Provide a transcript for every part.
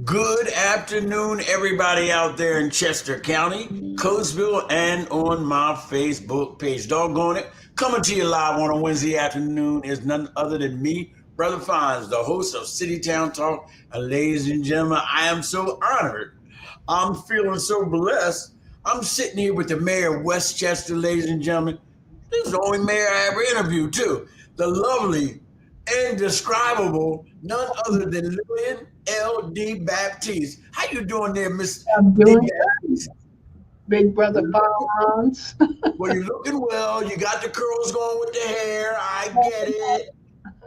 Good afternoon, everybody out there in Chester County, Coatesville, and on my Facebook page. Doggone it. Coming to you live on a Wednesday afternoon is none other than me, Brother Fines, the host of City Town Talk. And ladies and gentlemen, I am so honored. I'm feeling so blessed. I'm sitting here with the mayor of Westchester, ladies and gentlemen. This is the only mayor I ever interviewed, too. The lovely, indescribable, none other than Lillian DeBaptiste. How you doing there, Miss I'm doing good, DeBaptiste? Big Brother Bonds. Well, you're looking well. You got the curls going with the hair. I get it.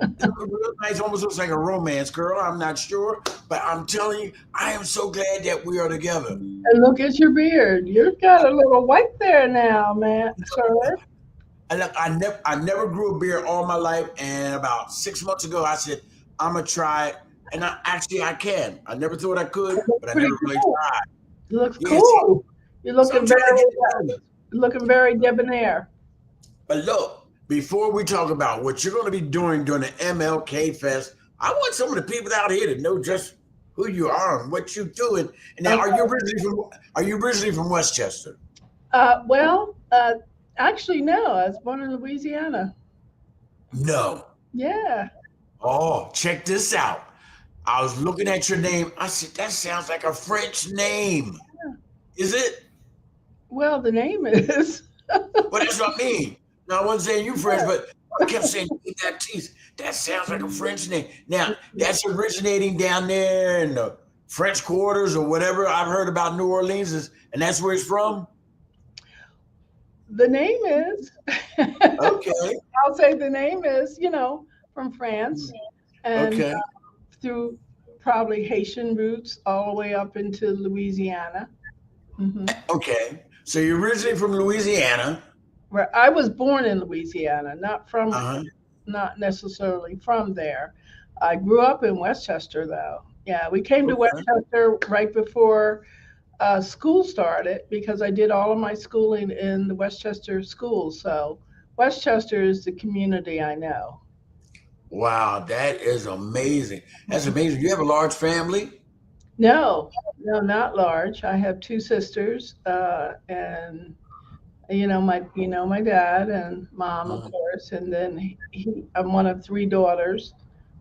You look real nice. Almost looks like a romance girl. I'm not sure, but I'm telling you, I am so glad that we are together. And look at your beard. You've got a little white there now, man, sir. I never grew a beard all my life, and about 6 months ago, I said I'm gonna try it, and I can. I never thought I could, It looks but I pretty never really cool. tried. It looks Yeah, see, cool. You're so I'm trying to get it done. looking very debonair. But look, before we talk about what you're going to be doing during the MLK Fest, I want some of the people out here to know just who you are and what you're doing. And now, Okay. are you originally from Westchester? Well, actually, no. I was born in Louisiana. No. Yeah. Oh, check this out. I was looking at your name. I said that sounds like a French name. Is it? Well, the name is. Well, that's what I mean. Now, I wasn't saying you French, but I kept saying Baptiste. That sounds like a French name. Now, that's originating down there in the French quarters or whatever I've heard about New Orleans, and that's where it's from? The name is. Okay. I'll say the name is, from France. And Okay. through probably Haitian roots all the way up into Louisiana. hmm Okay. So you're originally from Louisiana. Where I was born in Louisiana, Uh-huh. not necessarily from there. I grew up in Westchester, though. Yeah, we came to Okay. Westchester right before school started because I did all of my schooling in the Westchester schools. So Westchester is the community I know. Wow, that is amazing. That's amazing. You have a large family? No, no, not large. I have two sisters, and my dad and mom, of Uh, course, and then I'm one of three daughters.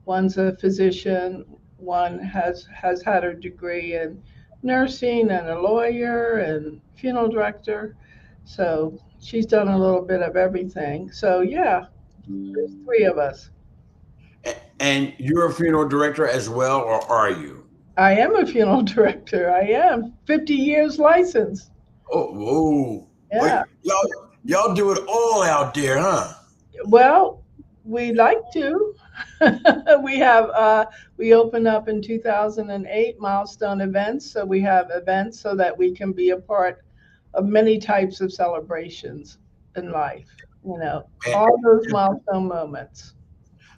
One's a physician. One has had her degree in nursing and a lawyer and funeral director. So she's done a little bit of everything. So yeah, there's three of us. and you're a funeral director as well, or are you? I am a funeral director. I am 50 years licensed. Oh, whoa. Yeah. Wait, y'all do it all out there, huh? Well, we like to. we have we opened up in 2008 milestone events, so we have events so that we can be a part of many types of celebrations in life. And, All those milestone moments.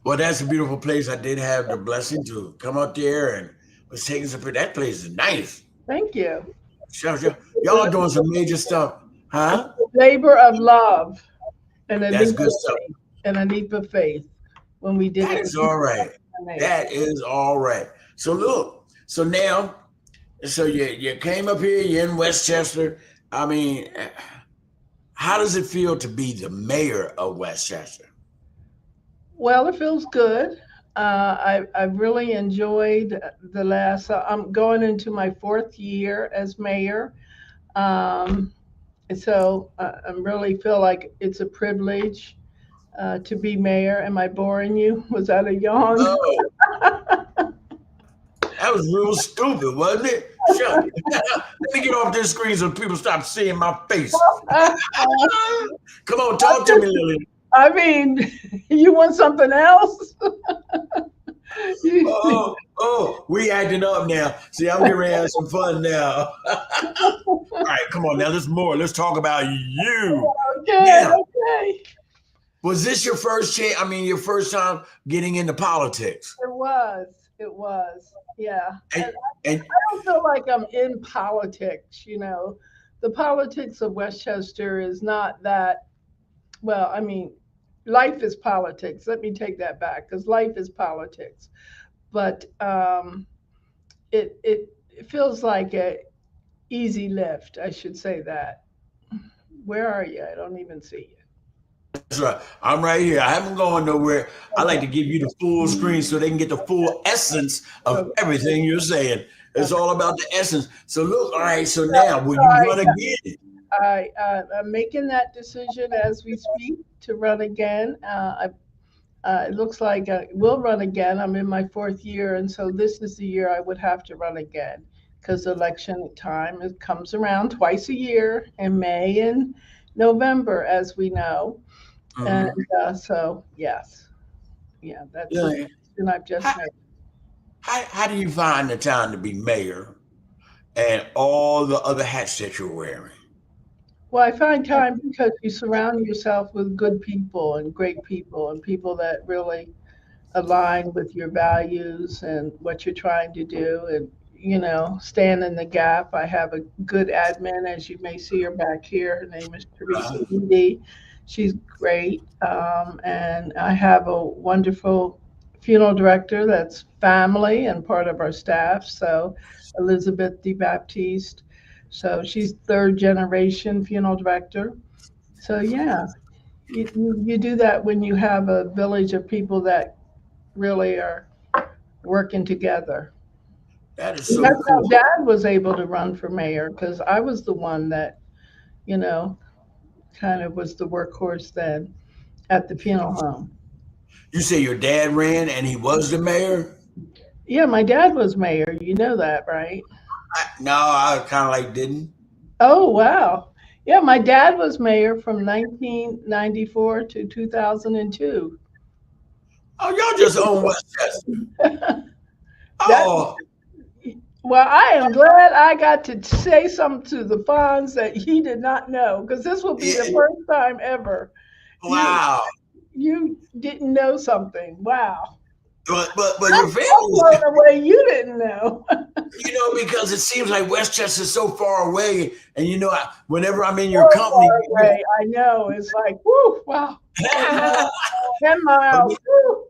well, that's a beautiful place. I did have the blessing to come out there and was taking some. That place is nice. Thank you. It was Y'all doing some major stuff, huh? a labor of love and a That's leap good of stuff. faith and a leap of faith when we did That it in is all right. 2008. That is all right. So look, so now, so you came up here. You're in Westchester. I mean, how does it feel to be the mayor of Westchester? Well, it feels good. I've really enjoyed the last. I'm going into my fourth year as mayor, um, and so I really feel like it's a privilege to be mayor. Am I boring you? Was that a yawn? No, that was real stupid, wasn't it? Shut. Let me get off this screen so people stop seeing my face. Come on, talk to me, Lily. I mean, you want something else? We acting up now. See, I'm getting ready to have some fun now. All right, come on now. Let's more. Let's talk about you. Okay, Now, okay. was this your first chance? I mean, your first time getting into politics? It was. It was. Yeah. And, And and I don't feel like I'm in politics. The politics of Westchester is not that, well, I mean, life is politics. Let me take that back because life is politics. But it feels like a easy lift. I should say that. Where are you? I don't even see That's right. I'm right here. I haven't gone nowhere. I you. like Okay. to give you the full screen so they can get the full essence of Okay. everything you're saying. It's Okay. all about the essence. So look, all right. So So, now, will so you run again? I'm making that decision as we speak to run again. It looks like I will run again. I'm in my fourth year, and so this is the year I would have to run again because election time it comes around twice a year in May and November, as we know. And Hmm. so, yes, yeah, that's the Yeah. decision I've just How, made. how do you find the time to be mayor and all the other hats that you're wearing? Well, I find time because you surround yourself with good people and great people and people that really align with your values and what you're trying to do and stand in the gap. I have a good admin, as you may see her back here. Her name is Teresa Uh, Edie. She's great. And I have a wonderful funeral director that's family and part of our staff. So Elizabeth DeBaptiste. So she's third generation funeral director. So yeah, you do that when you have a village of people that really are working together. that is And so that's how cool. Dad was able to run for mayor because I was the one that, you know, kind of was the workhorse then at the funeral home. You say your dad ran and he was the mayor? Yeah, my dad was mayor. You know that, right? No, I kind of like didn't. Oh, wow. Yeah, my dad was mayor from 1994 to 2002. Oh, y'all just own Westchester. That Oh, Well, I am glad I got to say something to the Fonz that he did not know, because this will be the yeah, first time ever you wow. you didn't know something. Wow. But your I'm family, blown away you didn't know. because it seems like Westchester's so far away, and whenever I'm in your So company, far away. I know. It's like, whoo, wow. 10 miles. 10 but miles. Woo.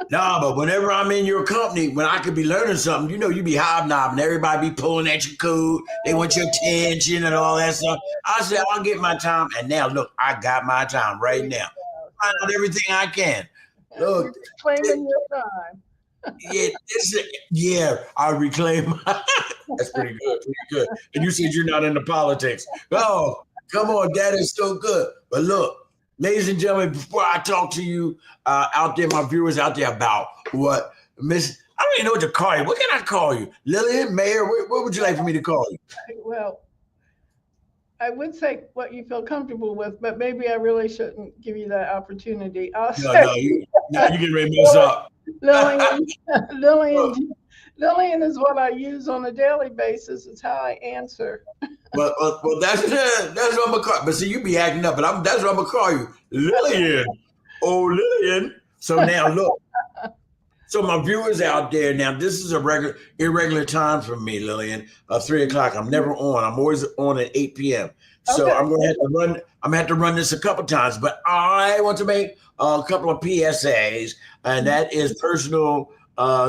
nah, but whenever I'm in your company, when I could be learning something, you be hobnobbing, everybody be pulling at your coat, they want your attention and all that stuff. I said, I'll get my time, and now look, I got my time There right you now. go. Find out everything I can. You're Look, claiming your time. yeah, yeah, I reclaim. That's pretty good, pretty good. And you said you're not into politics. Oh, come on, that is so good. But look, ladies and gentlemen, before I talk to you out there, my viewers out there about what Miss, I don't even know what to call you. What can I call you? Lillian, Mayor? What would you like for me to call you? Well, I would say what you feel comfortable with, but maybe I really shouldn't give you that opportunity. I'll No, say no, no, you get ready to mess up. Lillian, Lillian, Lillian is what I use on a daily basis. It's how I answer. Well, that's what I'm gonna call. But see, you be acting up, but that's what I'm gonna call you, Lillian. Oh, Lillian. So now look. So my viewers out there, now this is a irregular time for me, Lillian. 3 o'clock. I'm never on. I'm always on at 8 p.m. So Okay. I'm gonna have to run. I'm gonna have to run this a couple times, but I want to make a couple of PSAs, and that is personal,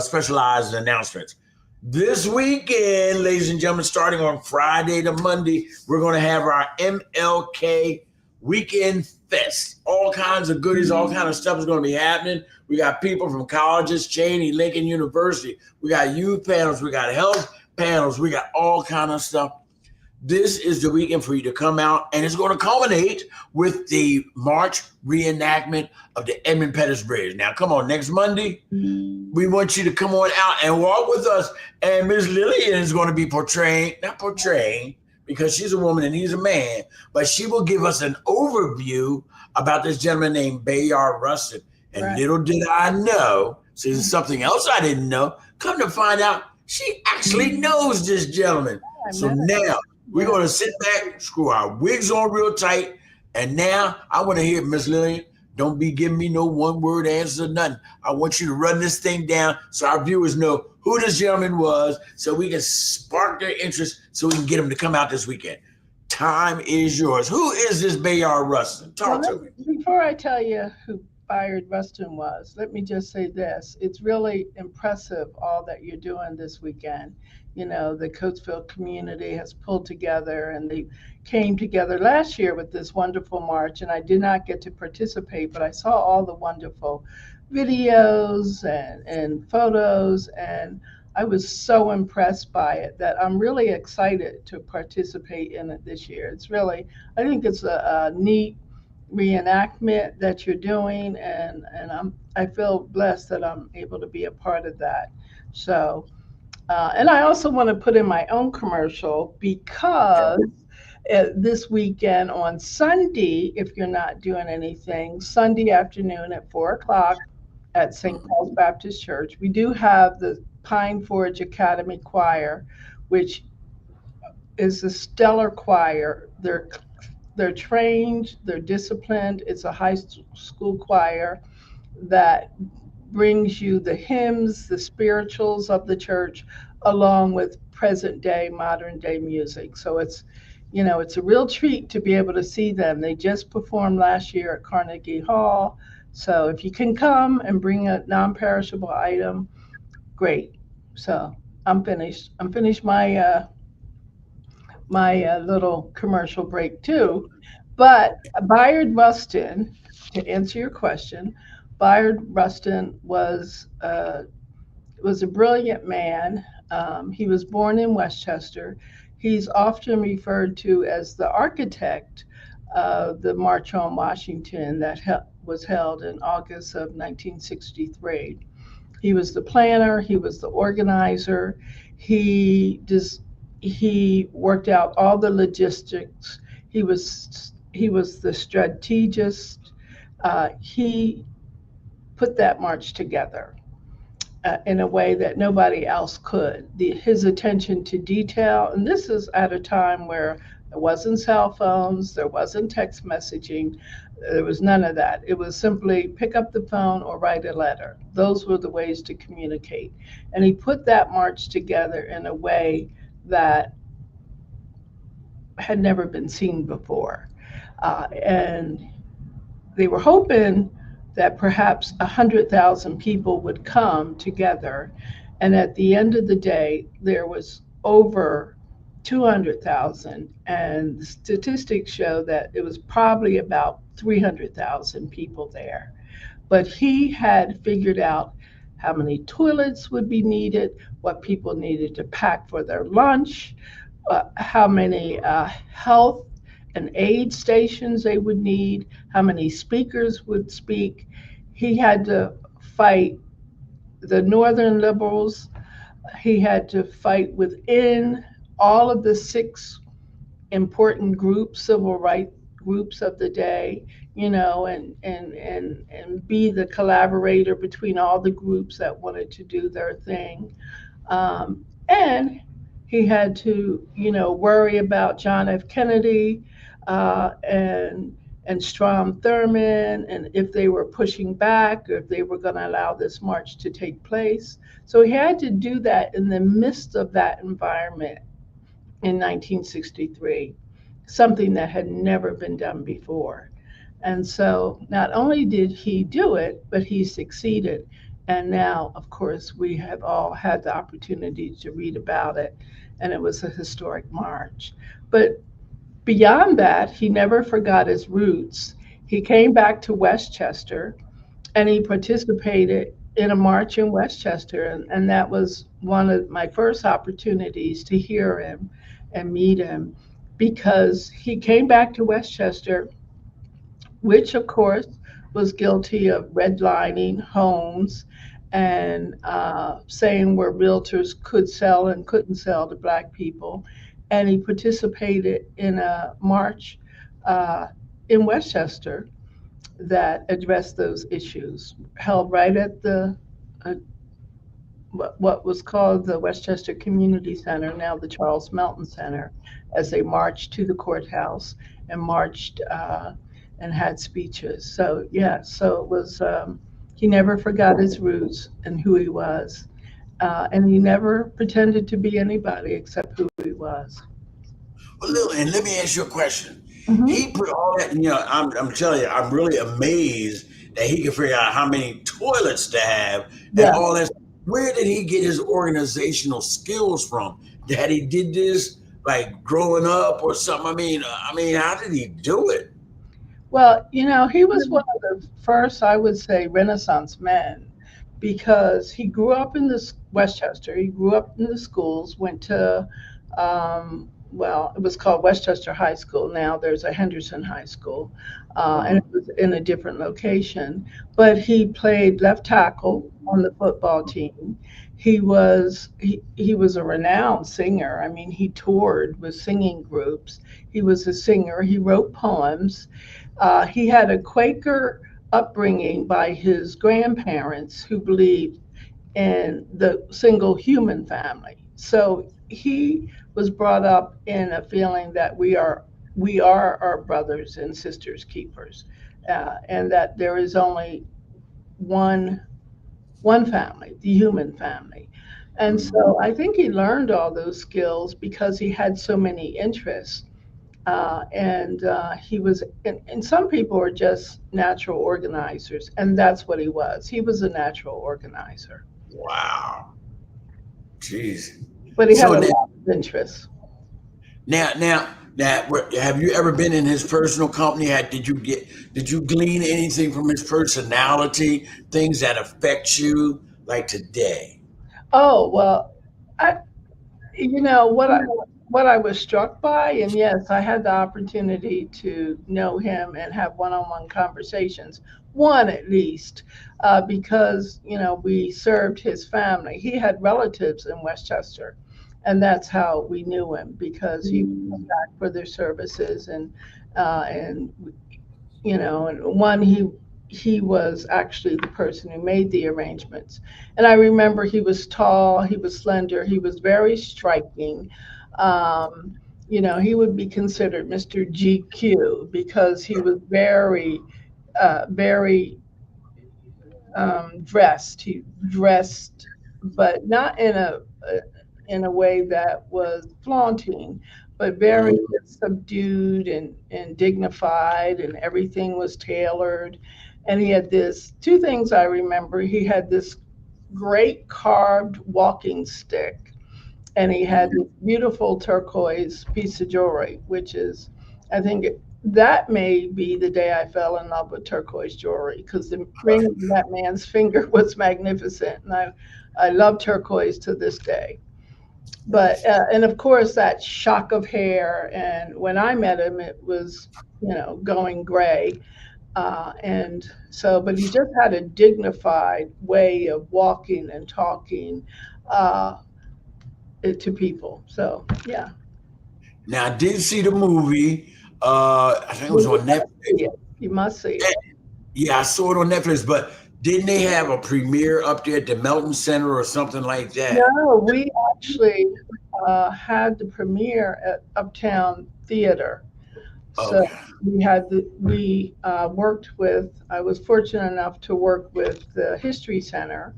specialized announcements. This weekend, ladies and gentlemen, starting on Friday to Monday, we're going to have our MLK Weekend Fest. All kinds of goodies, all kinds of stuff is going to be happening. We got people from colleges, Cheney, Lincoln University. We got youth panels. We got health panels. We got all kind of stuff. This is the weekend for you to come out, and it's going to culminate with the March reenactment of the Edmund Pettus Bridge. Now, come on, next Monday, we want you to come on out and walk with us. And Miss Lillian is going to be not portraying, because she's a woman and he's a man, but she will give us an overview about this gentleman named Bayard Rustin. And Right. little did I know, so this is something else I didn't know, come to find out she actually knows this gentleman. I So met her. now we're Yeah. going to sit back, screw our wigs on real tight, and now I want to hear Miss Lillian. Don't be giving me no one-word answers or nothing. I want you to run this thing down so our viewers know who this gentleman was, so we can spark their interest, so we can get them to come out this weekend. Time is yours. Who is this Bayard Rustin? Well, Talk to me. before I tell you who Bayard Rustin was. Let me just say this. It's really impressive all that you're doing this weekend. You know, the Coatesville community has pulled together and they came together last year with this wonderful march. And I did not get to participate, but I saw all the wonderful videos and photos. And I was so impressed by it that I'm really excited to participate in it this year. It's really, I think it's a neat reenactment that you're doing, and I feel blessed that I'm able to be a part of that. So, and I also want to put in my own commercial because this weekend on Sunday, if you're not doing anything, Sunday afternoon at 4 o'clock at St. Paul's Baptist Church, we do have the Pine Forge Academy Choir, which is a stellar choir. They're trained, they're disciplined. It's a high school choir that brings you the hymns, the spirituals of the church, along with present day, modern day music. So it's, you know, it's a real treat to be able to see them. They just performed last year at Carnegie Hall. So if you can come and bring a non-perishable item, great. So I'm finished. I'm finished my little commercial break too. But Bayard Rustin, to answer your question, Bayard Rustin was a brilliant man. He was born in Westchester. He's often referred to as the architect of the March on Washington that was held in August of 1963. He was the planner, he was the organizer, he just he worked out all the logistics. He was the strategist. He put that march together in a way that nobody else could. His attention to detail, and this is at a time where there wasn't cell phones, there wasn't text messaging, there was none of that. It was simply pick up the phone or write a letter. Those were the ways to communicate. And he put that march together in a way that had never been seen before. And they were hoping that perhaps 100,000 people would come together. And at the end of the day, there was over 200,000. And the statistics show that it was probably about 300,000 people there. But he had figured out how many toilets would be needed, what people needed to pack for their lunch, how many health and aid stations they would need, how many speakers would speak. He had to fight the Northern liberals. He had to fight within all of the 6 important groups, civil rights groups of the day, you know, and be the collaborator between all the groups that wanted to do their thing. And he had to, you know, worry about John F. Kennedy and Strom Thurmond, and if they were pushing back or if they were going to allow this march to take place. So he had to do that in the midst of that environment in 1963, something that had never been done before. And so not only did he do it, but he succeeded. And now, of course, we have all had the opportunity to read about it, and it was a historic march. But beyond that, he never forgot his roots. He came back to Westchester and he participated in a march in Westchester. And that was one of my first opportunities to hear him and meet him, because he came back to Westchester, which of course was guilty of redlining homes and saying where realtors could sell and couldn't sell to Black people. And he participated in a march in Westchester that addressed those issues, held right at the what was called the Westchester Community Center, now the Charles Melton Center, as they marched to the courthouse and marched and had speeches. So yeah, so it was, he never forgot his roots and who he was. And he never pretended to be anybody except who he was. Well, Lillian, let me ask you a question. Mhm. He put all that, you know, I'm telling you, I'm really amazed that he could figure out how many toilets to have and Yeah. all that. Where did he get his organizational skills from? That he did this like growing up or something? I mean, how did he do it? Well, he was one of the first, I would say, Renaissance men because he grew up in this Westchester. He grew up in the schools, went to, well, it was called Westchester High School. Now there's a Henderson High School, and it Mhm. was in a different location. But he played left tackle on the football team. He was a renowned singer. I mean, he toured with singing groups. He was a singer. He wrote poems. He had a Quaker upbringing by his grandparents who believed in the single human family. So he was brought up in a feeling that we are our brothers and sisters keepers, and that there is only one one family, the human family. And Mhm. so I think he learned all those skills because he had so many interests, and he was, and some people are just natural organizers, and that's what he was. He was a natural organizer, Wow. Jeez. but he had So a now, lot of interests. have you ever been in his personal company? Did you glean anything from his personality, things that affect you like today? Oh, well, I, what I was struck by, and yes, I had the opportunity to know him and have one-on-one conversations, one at least, because we served his family. He had relatives in Westchester, and that's how we knew him because he would come back for their services, and and one he was actually the person who made the arrangements. And I remember he was tall, he was slender, he was very striking. He would be considered Mr. GQ because he was very dressed. He dressed, but not in a way that was flaunting, but very Mhm. subdued and dignified, and everything was tailored. And he had this two things I remember. He had this great carved walking stick, and he had this beautiful turquoise piece of jewelry, which is, I think, that may be the day I fell in love with turquoise jewelry because the ring on that man's finger was magnificent, and I love turquoise to this day. But and of course that shock of hair, and when I met him, it was going gray, and so, but he just had a dignified way of walking and talking. Uh, to people. So yeah, Now I did see the movie. I think it was well, you on must Netflix. see it. You must see Eh, it. Yeah, I saw it on Netflix, but didn't they have a premiere up there at the Melton Center or something like that? No, we actually had the premiere at Uptown Theater. So Okay. we worked with. I was fortunate enough to work with the History Center,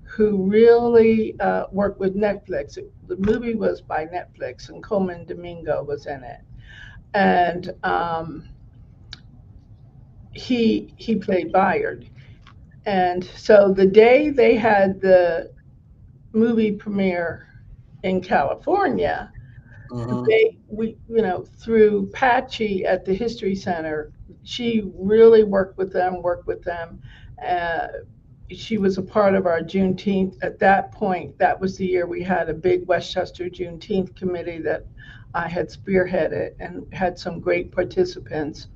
who really worked with Netflix. The movie was by Netflix, and Coleman Domingo was in it, and he played Bayard. And so the day they had the movie premiere in California, Hmm. we through Patchy at the History Center, she really worked with them. Uh, she was a part of our Juneteenth. At that point, that was the year we had a big Westchester Juneteenth committee that I had spearheaded and had some great participants.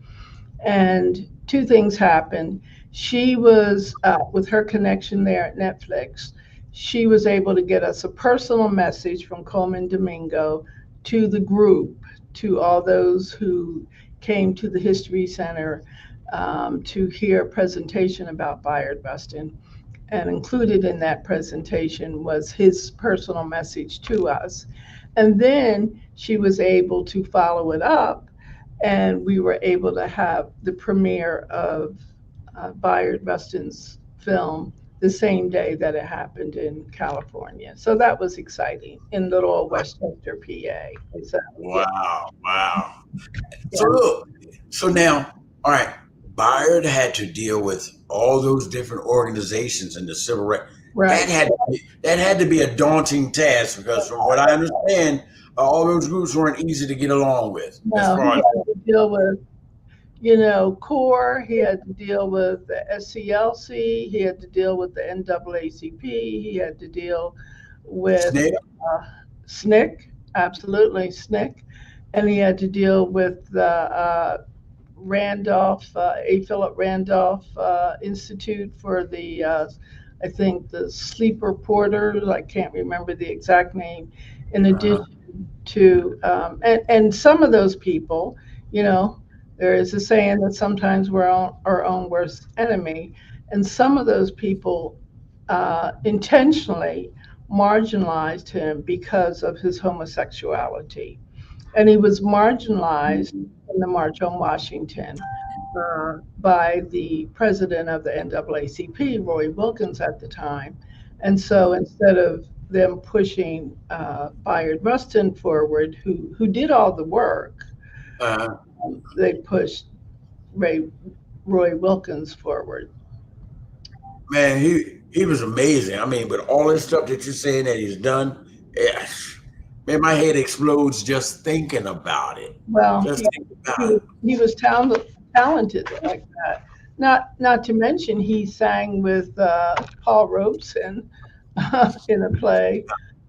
And two things happened. She was, with her connection there at Netflix, she was able to get us a personal message from Coleman Domingo to the group, to all those who came to the History Center to hear a presentation about Bayard Rustin. And included in that presentation was his personal message to us. And then she was able to follow it up, and we were able to have the premiere of Bayard Rustin's film the same day that it happened in California. So that was exciting in little old Westchester, PA. So yeah, Wow, wow. So yeah. look, so now, all right. Bayard had to deal with all those different organizations in the civil rights. Right. That had to be a daunting task because, from what I understand, all those groups weren't easy to get along with. As No, he far as had to deal with, CORE. He had to deal with the SCLC. He had to deal with the NAACP. He had to deal with Snake, uh, SNCC, absolutely SNCC, and he had to deal with the Randolph, A. Philip Randolph Institute for the, I think, the sleeper porters. I can't remember the exact name. In uh, addition to, and some of those people, you know, there is a saying that sometimes we're our own worst enemy, and some of those people intentionally marginalized him because of his homosexuality. And he was marginalized in the March on Washington by the president of the NAACP, Roy Wilkins, at the time. And so instead of them pushing Bayard Rustin forward, who did all the work, uh, they pushed Ray, Roy Wilkins forward. man, he was amazing. I mean, with all this stuff that you're saying that he's done, yeah, man, my head explodes just thinking about it. Well, Just thinking about it. he was talented like that. Not to mention he sang with Paul Robeson in a play.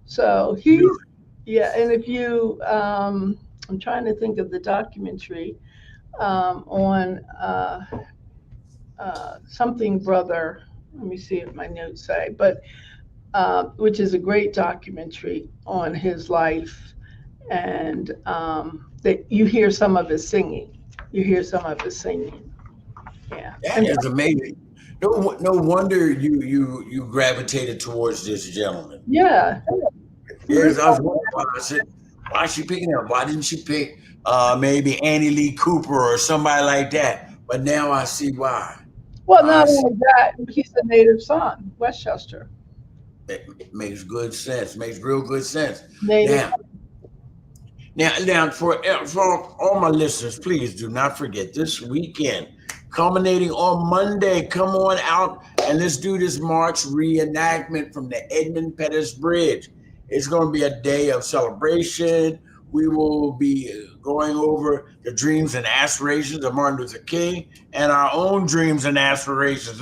So he's Really. yeah. And if you, I'm trying to think of the documentary on something brother. Let me see if my notes say, but which is a great documentary on his life, and that you hear some of his singing. You hear some of his singing. Yeah. That And is amazing. No wonder you gravitated towards this gentleman. yeah, he was. Yes, I was wondering why. I said, why is she picking him? Why didn't she pick maybe Annie Lee Cooper or somebody like that? But now I see why. Well, I not see. only that, he's a native son, Westchester. It makes good sense. Makes real good sense. Native. Now, now, for all my listeners, please do not forget this weekend, culminating on Monday. Come on out and let's do this March reenactment from the Edmund Pettus Bridge. It's going to be a day of celebration. We will be going over the dreams and aspirations of Martin Luther King and our own dreams and aspirations.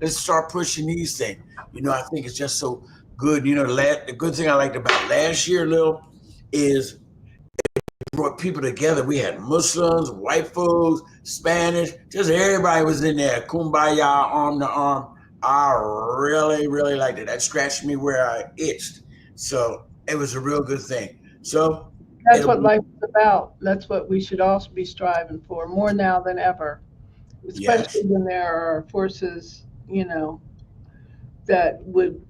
Let's start pushing these things. I think it's just so good. The good thing I liked about last year, Lil, is brought people together. We had Muslims, white folks, Spanish, just everybody was in there, kumbaya, arm to arm. I really, really liked it. That scratched me where I itched. So it was a real good thing. So That's it'll what be, life is about. That's what we should also be striving for more now than ever, especially yes, when there are forces, that would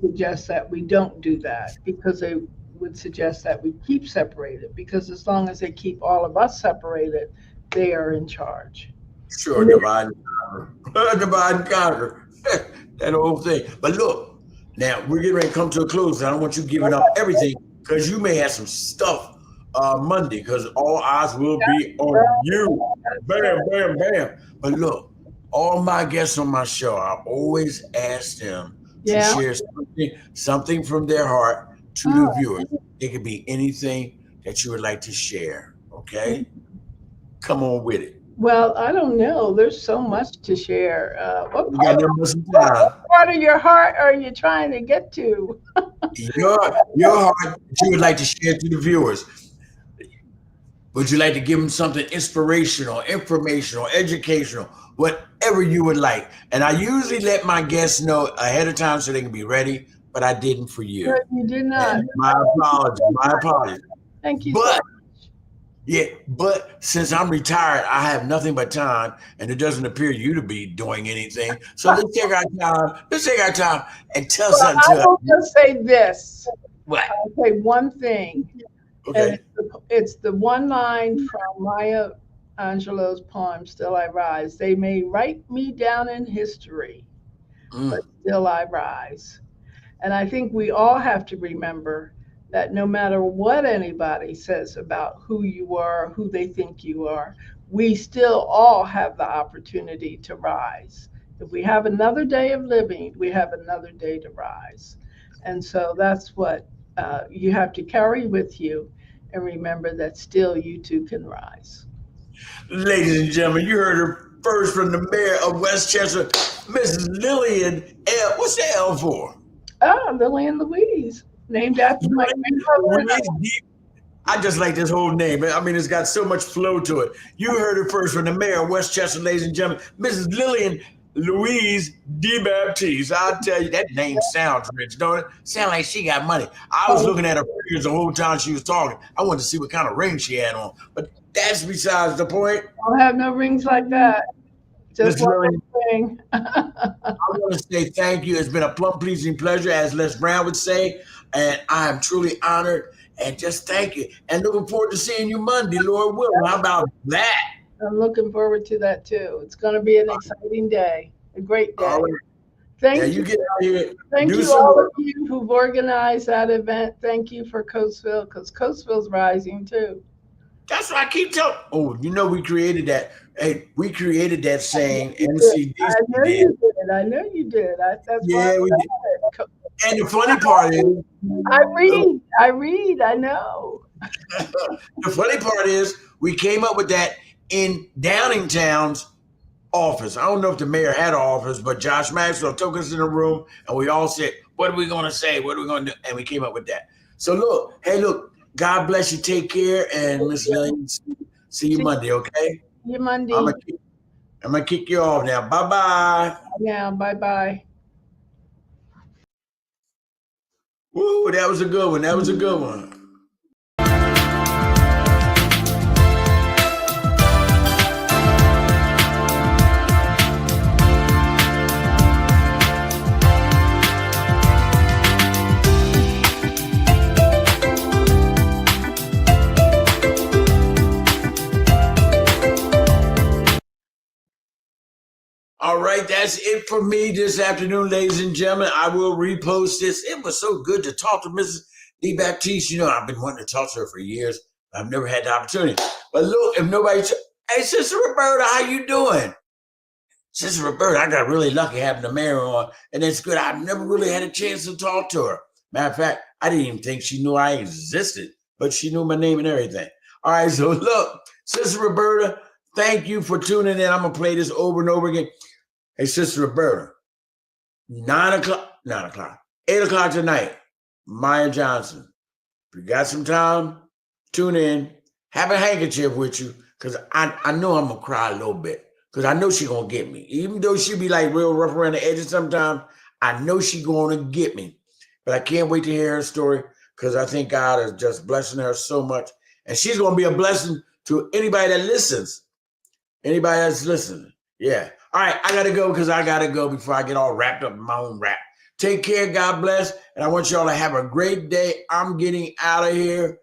suggest that we don't do that because they would suggest that we keep separated because as long as they keep all of us separated, they are in charge. sure, And they, divide and conquer. Divide and conquer. That whole thing. But look, now we're getting ready to come to a close. I don't want you giving up everything because you may have some stuff Monday because all eyes will be on you. Bam, bam, bam. But look, all my guests on my show, I always ask them to yeah. share something from their heart to the Oh, viewers. It could be anything that you would like to share. Okay? Come on with it. well, I don't know. There's so much to share. We got that much time. What part of your heart are you trying to get to? Your heart that you would like to share to the viewers. Would you like to give them something inspirational, informational, educational, whatever you would like? And I usually let my guests know ahead of time so they can be ready, but I didn't for No, you. you did And not. my apologies. My apologies. Thank you so But much. yeah, but since I'm retired, I have nothing but time, and it doesn't appear you to be doing anything. So let's take our time. Let's take our time and tell Well, something I to us. will just say this. What? I'll say one thing, and Okay. it's the one line from Maya Angelou's poem, Still I Rise. They may write me down in history, but Mm, still I rise. And I think we all have to remember that no matter what anybody says about who you are, who they think you are, we still all have the opportunity to rise. If we have another day of living, we have another day to rise. And so that's what you have to carry with you, and remember that still you too can rise. Ladies and gentlemen, you heard her first from the mayor of Westchester, Mrs. Lillian L. What's the L for? Oh, Lillian Louise, named after my grandmother. I just like this whole name. I mean, it's got so much flow to it. You heard it first from the mayor of Westchester, ladies and gentlemen, Mrs. Lillian Louise DeBaptiste. I'll tell you, that name sounds rich, don't it? Sound like she got money. I was looking at her fingers the whole time she was talking. I wanted to see what kind of ring she had on. But that's besides the point. I don't have no rings like that. Just Mr. one Lillian, ring. I want to say thank you. It's been a plum pleasing pleasure, as Les Brown would say. And I am truly honored. And just thank you. And looking forward to seeing you Monday, Lord willing. How about that? I'm looking forward to that too. It's going to be an exciting day, a great day. All right. Thank you. Get out here. Thank you all of you who've organized that event. Thank you for Coatesville, because Coatesville's rising too. That's what I keep telling. Oh, you know, we created that. Hey, we created that saying. NCDC. I know you did. I know you did. That's yeah, we did. And the funny part is, I read. I know. The funny part is, we came up with that in Downingtown's office. I don't know if the mayor had an office, but Josh Maxwell took us in a room and we all said, what are we going to say? What are we going to do? And we came up with that. So look, God bless you. Take care. And Miss Lillian, see you Monday, okay? See you Monday. I'm going to kick you off now. Bye-bye. Yeah, bye-bye. Woo, that was a good one. That was a good one. All right, that's it for me this afternoon, ladies and gentlemen. I will repost this. It was so good to talk to Mrs. DeBaptiste. You know, I've been wanting to talk to her for years. I've never had the opportunity. But look, if nobody, hey, Sister Roberta, how you doing? Sister Roberta, I got really lucky having the mayor on, and it's good. I've never really had a chance to talk to her. Matter of fact, I didn't even think she knew I existed, but she knew my name and everything. All right, so look, Sister Roberta, thank you for tuning in. I'm going to play this over and over again. Hey, Sister Roberta, 8 o'clock tonight, Maya Johnson. If you got some time, tune in. Have a handkerchief with you, because I know I'm going to cry a little bit, because I know she's going to get me. Even though she be like real rough around the edges sometimes, I know she's going to get me. But I can't wait to hear her story, because I think God is just blessing her so much. And she's going to be a blessing to anybody that listens. Anybody that's listening. Yeah. All right, I got to go, because I got to go before I get all wrapped up in my own rap. Take care. God bless. And I want y'all to have a great day. I'm getting out of here.